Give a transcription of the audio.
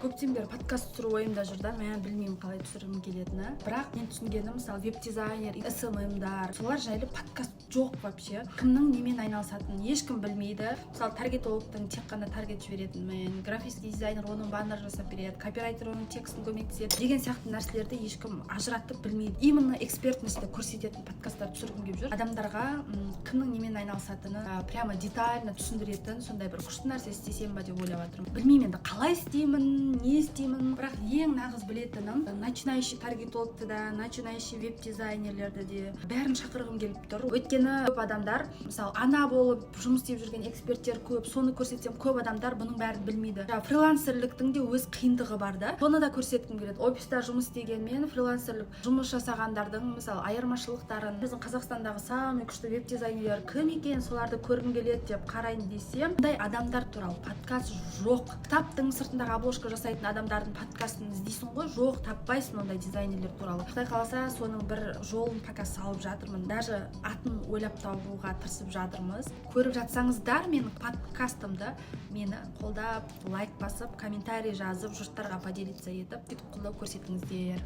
Көптен бері подкаст түсіру ойымда жүр да, мен білмеймін қалай түсіргім келетіні. Бірақ мен түсінгенім, мысалы, веб-дизайнер, SMM-дар, солар жайлы подкаст жоқ вообще. Кімнің немен айналысатынын ешкім білмейді. Мысалы, таргетологтың тек қана таргет жіберетінмен, графический дизайнер оның баннер жасап береді, копирайтер оның текстін көмектеседі деген сияқты нәрселерді ешкім ажыратып білмейді. Именно экспертностьті көрсететін подкасттар түсіргім келіп жүр. Адамдарға кімнің немен айналысатыны прямо детально түсіндіретін сондай бір күшті нәрсе істесем ба деп ойлап жатырмын. Білмеймін енді қалай істеймін, не істеймін, бірақ ең нағыз білетінім начинающий таргетологты да, начинающий веб-дизайнерлерді де бәрін шақырғым келіп тұр. Өйткені көп адамдар, мысалы, ана болып жұмыс істеп жүрген эксперттер көп, соны көрсетсем, көп адамдар бұның бәрін білмейді. Фрилансерліктің де өз қиындығы бар да. Соны да көрсеткім келеді. Офиста жұмыс істегенмен фрилансерлік жұмыс жасағандардың, мысалы, айырмашылықтарын, біздің Қазақстандағы самый күшті веб-дизайнерлер кім екен, соларды көргім келеді деп қарайын десем, бұндай адамдар туралы подкаст жоқ. Кітаптың сыртындағы обложка жасайтын адамдардың подкастын іздейсің ғой, жоқ, таппайсың ондай дизайнерлер туралы. Құдай қаласа, соның бір жолын пока салып жатырмын. Даже атын ойлап табуға тырысып жатырмыз. Көріп жатсаңыздар менің подкастымды, мені қолдап, лайк басып, комментарий жазып, жұрттарға поделиться етіп, қолдау көрсетіңіздер.